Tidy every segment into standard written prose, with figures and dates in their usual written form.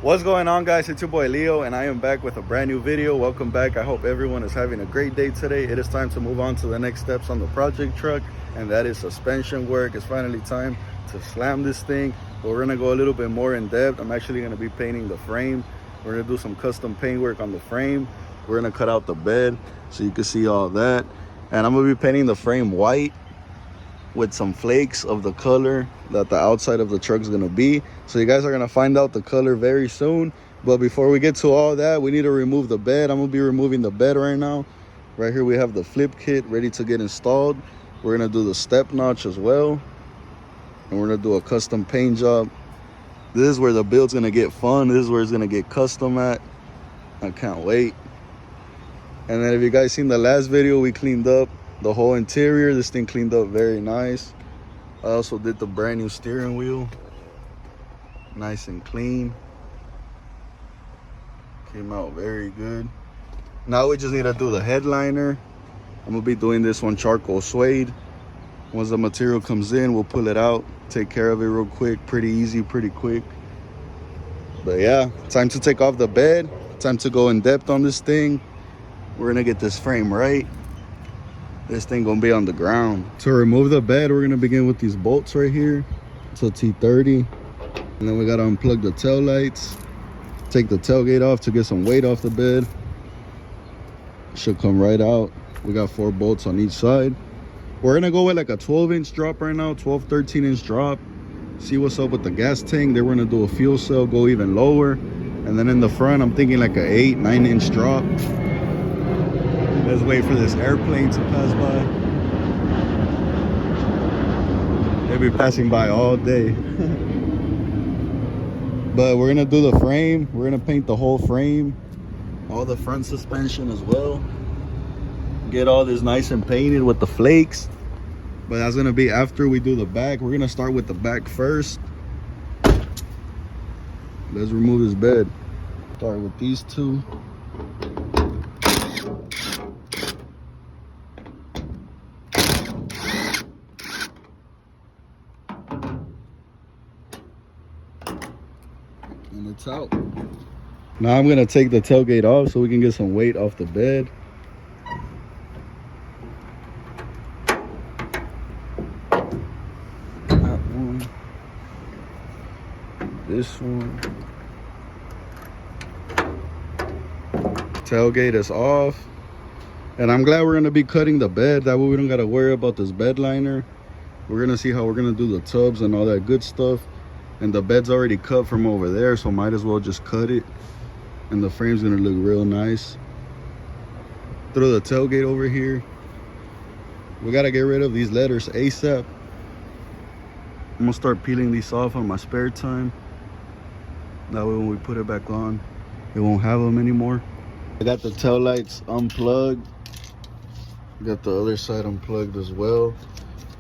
What's going on, guys? It's your boy Leo and I am back with a brand new video. Welcome back. I hope everyone is having a great day today. It is time to move on to the next steps on the project truck, and that is suspension work. It's finally time to slam this thing, but we're gonna go a little bit more in depth. I'm actually gonna be painting the frame. We're gonna do some custom paint work on the frame. We're gonna cut out the bed so you can see all that, and I'm gonna be painting the frame white with some flakes of the color that the outside of the truck is gonna be. So you guys are gonna find out the color very soon. But before we get to all that, we need to remove the bed. I'm gonna be removing the bed right now. Right here we have the flip kit ready to get installed. We're gonna do the step notch as well, and we're gonna do a custom paint job. This is where the build's gonna get fun. This is where it's gonna get custom at. I can't wait. And then if you guys seen the last video, we cleaned up the whole interior. This thing cleaned up very nice. I also did the brand new steering wheel, nice and clean. Came out very good. Now we just need to do the headliner. I'm gonna be doing this one charcoal suede. Once the material comes in, we'll pull it out, take care of it real quick. Pretty easy, pretty quick. But yeah, time to take off the bed. Time to go in depth on this thing. We're gonna get this frame right. This thing gonna be on the ground. To remove the bed, we're gonna begin with these bolts right here. It's a T30. And then we gotta unplug the tail lights. Take the tailgate off to get some weight off the bed. Should come right out. We got 4 bolts on each side. We're gonna go with like a 12-inch drop right now, 12, 13-inch drop. See what's up with the gas tank. Then we're gonna do a fuel cell, go even lower. And then in the front, I'm thinking like a 8, 9-inch drop. Let's wait for this airplane to pass by. They'll be passing by all day. But we're gonna do the frame. We're gonna paint the whole frame, all the front suspension as well. Get all this nice and painted with the flakes. But that's gonna be after we do the back. We're gonna start with the back first. Let's remove this bed. Start with these two. And it's out. Now I'm gonna take the tailgate off so we can get some weight off the bed. That one. This one. Tailgate is off. And I'm glad we're gonna be cutting the bed. That way we don't gotta worry about this bed liner. We're gonna see how we're gonna do the tubs and all that good stuff. And the bed's already cut from over there, so might as well just cut it. And the frame's gonna look real nice. Throw the tailgate over here. We gotta get rid of these letters ASAP. I'm gonna start peeling these off on my spare time. That way when we put it back on, it won't have them anymore. I got the tail lights unplugged. Got the other side unplugged as well.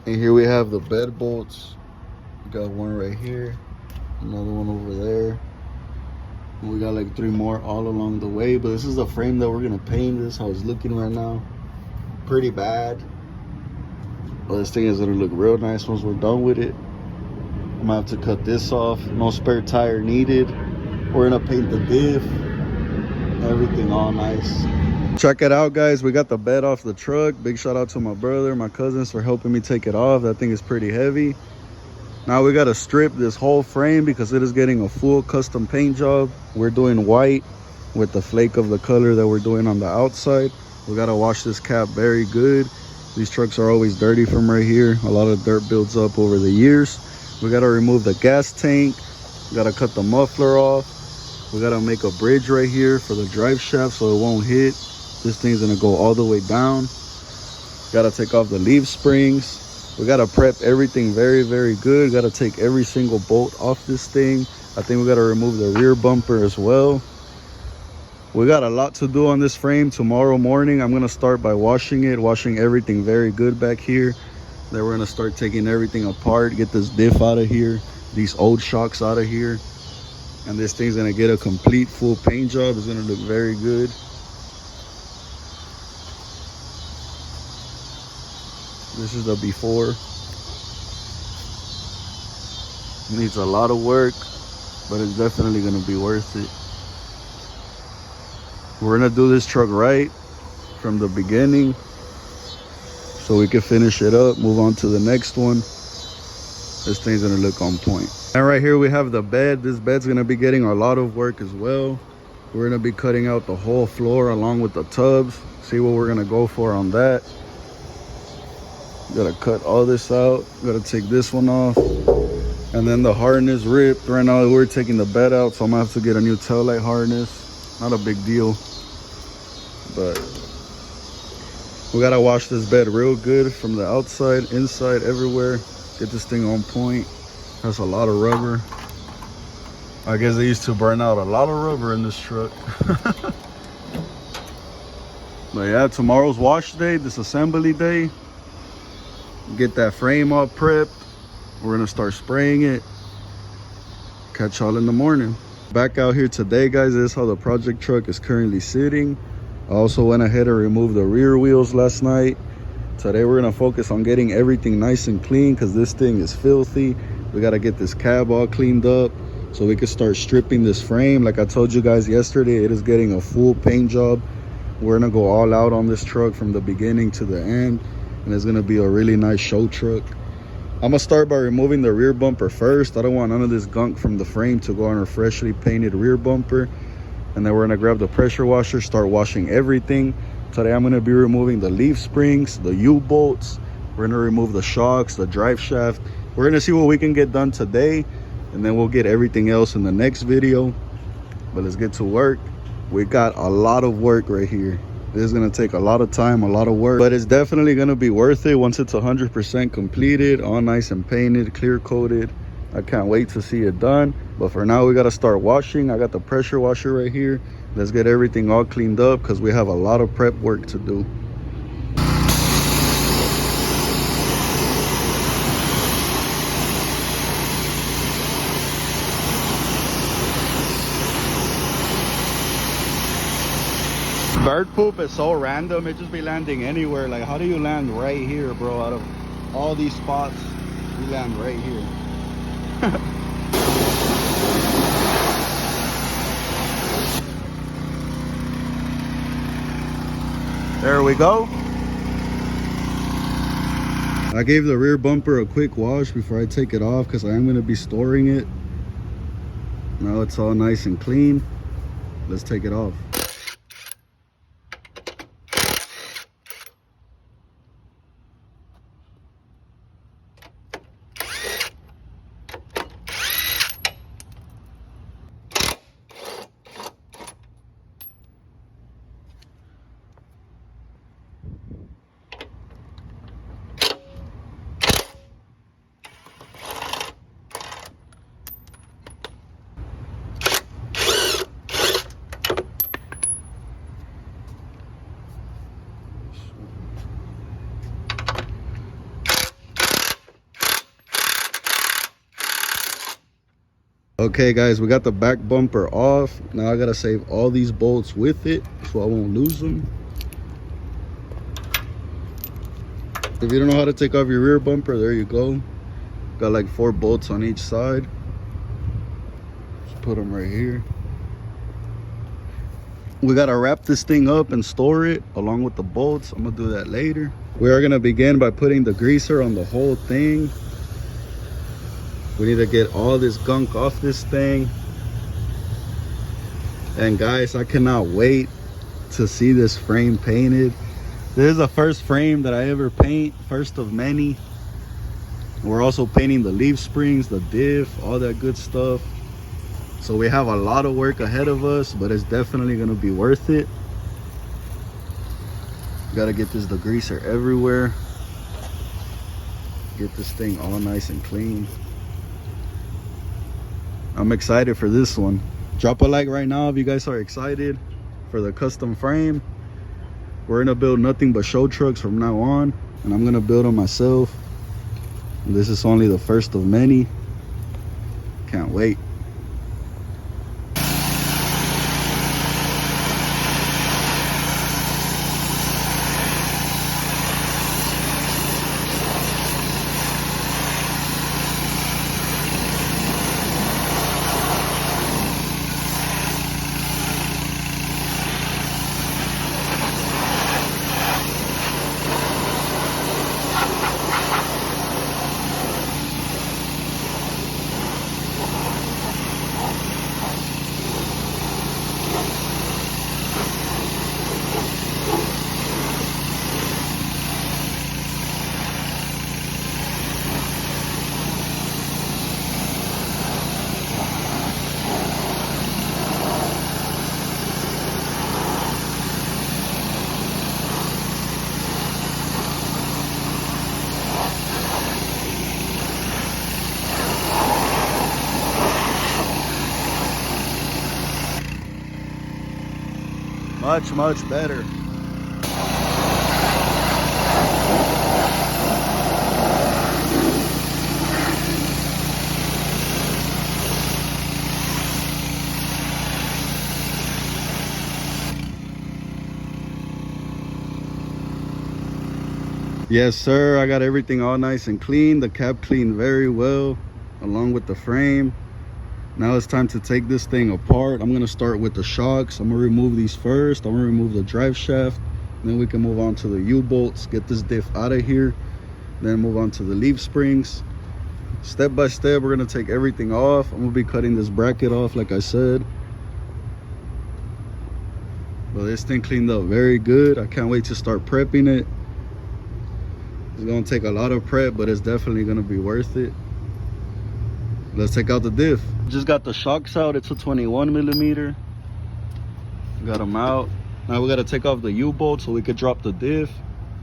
And here we have the bed bolts. Got one right here, another one over there, and we got like 3 more all along the way. But this is the frame that we're gonna paint. This is how it's looking right now. Pretty bad, but this thing is gonna look real nice once we're done with it. I'm gonna have to cut this off. No spare tire needed. We're gonna paint the diff, everything all nice. Check it out, guys. We got the bed off the truck. Big shout out to my brother, my cousins for helping me take it off. That thing is pretty heavy. Now we gotta strip this whole frame because it is getting a full custom paint job. We're doing white with the flake of the color that we're doing on the outside. We gotta wash this cap very good. These trucks are always dirty from right here. A lot of dirt builds up over the years. We gotta remove the gas tank. We gotta cut the muffler off. We gotta make a bridge right here for the drive shaft so it won't hit. This thing's gonna go all the way down. Gotta take off the leaf springs. We gotta prep everything very, very good. Gotta take every single bolt off this thing. I think we gotta remove the rear bumper as well. We got a lot to do on this frame. Tomorrow morning, I'm gonna start by washing it, washing everything very good back here. Then we're gonna start taking everything apart, get this diff out of here, these old shocks out of here. And this thing's gonna get a complete full paint job. It's gonna look very good. This is the before. Needs a lot of work, but it's definitely gonna be worth it. We're gonna do this truck right from the beginning so we can finish it up, move on to the next one. This thing's gonna look on point. And right here we have the bed. This bed's gonna be getting a lot of work as well. We're gonna be cutting out the whole floor along with the tubs. See what we're gonna go for on that. Gotta cut all this out. Gotta take this one off. And then the harness ripped. Right now we're taking the bed out, so I'm gonna have to get a new taillight harness. Not a big deal, but we gotta wash this bed real good from the outside, inside, everywhere. Get this thing on point. Has a lot of rubber. I guess they used to burn out a lot of rubber in this truck. But yeah, tomorrow's wash day, disassembly day. Get that frame all prepped. We're gonna start spraying it. Catch y'all in the morning. Back out here today, guys. This is how the project truck is currently sitting. I also went ahead and removed the rear wheels last night. Today we're gonna focus on getting everything nice and clean because this thing is filthy. We gotta get this cab all cleaned up so we can start stripping this frame. Like I told you guys yesterday, it is getting a full paint job. We're gonna go all out on this truck from the beginning to the end, and it's gonna be a really nice show truck. I'm gonna start by removing the rear bumper first. I don't want none of this gunk from the frame to go on our freshly painted rear bumper. And then we're gonna grab the pressure washer, start washing everything. Today I'm gonna be removing the leaf springs, the U-bolts. We're gonna remove the shocks, the drive shaft. We're gonna see what we can get done today, and then we'll get everything else in the next video. But let's get to work. We got a lot of work right here. This is gonna take a lot of time, a lot of work, but it's definitely gonna be worth it once it's 100% completed, all nice and painted, clear coated. I can't wait to see it done. But for now, we gotta start washing. I got the pressure washer right here. Let's get everything all cleaned up because we have a lot of prep work to do. Bird poop is so random. It just be landing anywhere. Like, how do you land right here, bro? Out of all these spots, you land right here. There we go. I gave the rear bumper a quick wash before I take it off because I am going to be storing it. Now it's all nice and clean. Let's take it off. Okay guys, we got the back bumper off. Now I gotta save all these bolts with it so I won't lose them. If you don't know how to take off your rear bumper, there you go. Got like 4 bolts on each side. Just put them right here. We gotta wrap this thing up and store it along with the bolts. I'm gonna do that later. We are gonna begin by putting the greaser on the whole thing. We need to get all this gunk off this thing. And guys, I cannot wait to see this frame painted. This is the first frame that I ever paint, first of many. We're also painting the leaf springs, the diff, all that good stuff. So we have a lot of work ahead of us, but it's definitely gonna be worth it. Gotta get this degreaser everywhere. Get this thing all nice and clean. I'm excited for this one. Drop a like right now if you guys are excited for the custom frame. We're gonna build nothing but show trucks from now on, and I'm gonna build them myself. And this is only the first of many. Can't wait. Much better. Yes sir, I got everything all nice and clean. The cab cleaned very well along with the frame. Now it's time to take this thing apart. I'm gonna start with the shocks. I'm gonna remove these first. I'm gonna remove the drive shaft, then we can move on to the U-bolts, get this diff out of here, then move on to the leaf springs. Step by step, we're gonna take everything off. I'm gonna be cutting this bracket off like I said. But this thing cleaned up very good. I can't wait to start prepping it. It's gonna take a lot of prep, but it's definitely gonna be worth it. Let's take out the diff. Just got the shocks out. It's a 21mm. Got them out. Now we gotta take off the U-bolt so we could drop the diff,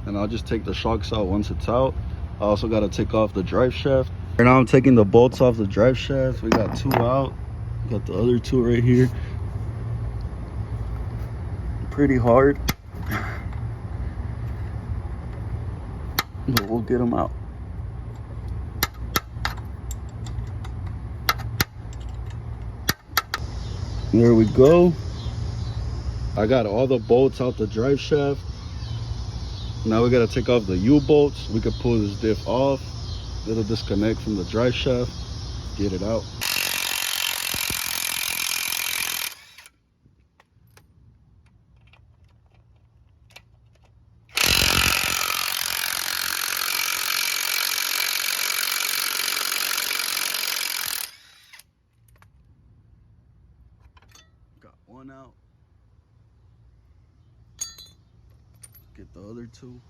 and I'll just take the shocks out once it's out. I also gotta take off the drive shaft. Right now I'm taking the bolts off the drive shaft. We got 2 out. Got the other 2 right here. Pretty hard, but we'll get them out. There we go. I got all the bolts out the drive shaft. Now we gotta take off the U-bolts. We could pull this diff off. It'll disconnect from the drive shaft. Get it out. Got 1 out. Get the other 2.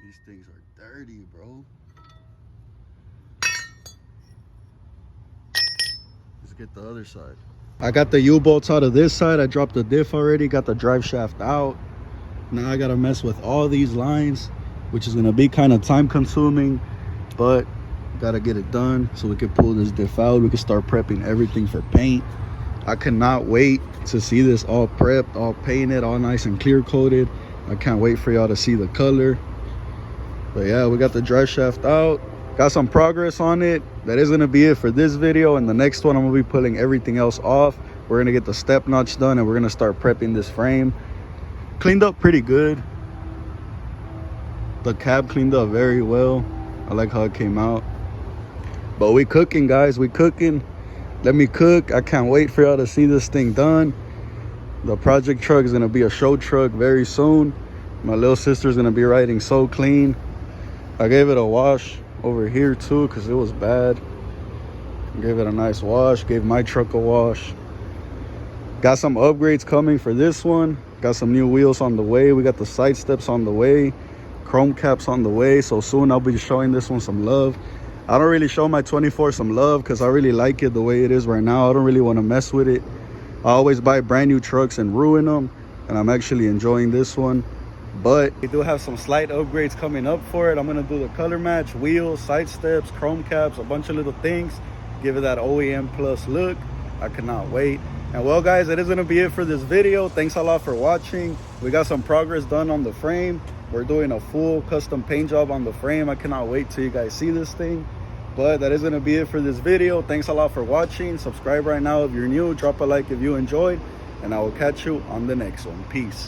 These things are dirty, bro. Let's get the other side. I got the U-bolts out of this side. I dropped the diff already, got the drive shaft out. Now I gotta mess with all these lines, which is gonna be kind of time consuming, but gotta get it done so we can pull this diff out. We can start prepping everything for paint. I cannot wait to see this all prepped, all painted, all nice and clear coated. I can't wait for y'all to see the color. But yeah, we got the drive shaft out, got some progress on it. That is gonna be it for this video. And the next one, I'm gonna be pulling everything else off. We're gonna get the step notch done and we're gonna start prepping this frame. Cleaned up pretty good. The cab cleaned up very well. I like how it came out. But we cooking, guys, we cooking. Let me cook. I can't wait for y'all to see this thing done. The project truck is gonna be a show truck very soon. My little sister's gonna be riding so clean. I gave it a wash over here too because it was bad. Gave it a nice wash, gave my truck a wash. Got some upgrades coming for this one. Got some new wheels on the way. We got the side steps on the way, chrome caps on the way. So soon I'll be showing this one some love. I don't really show my 24 some love because I really like it the way it is right now. I don't really want to mess with it. I always buy brand new trucks and ruin them, and I'm actually enjoying this one. But we do have some slight upgrades coming up for it. I'm gonna do the color match, wheels, side steps, chrome caps, a bunch of little things, give it that OEM plus look. I cannot wait. And well guys, that is gonna be it for this video. Thanks a lot for watching. We got some progress done on the frame. We're doing a full custom paint job on the frame. I cannot wait till you guys see this thing. But that is gonna be it for this video. Thanks a lot for watching. Subscribe right now if you're new, drop a like if you enjoyed, and I will catch you on the next one. Peace.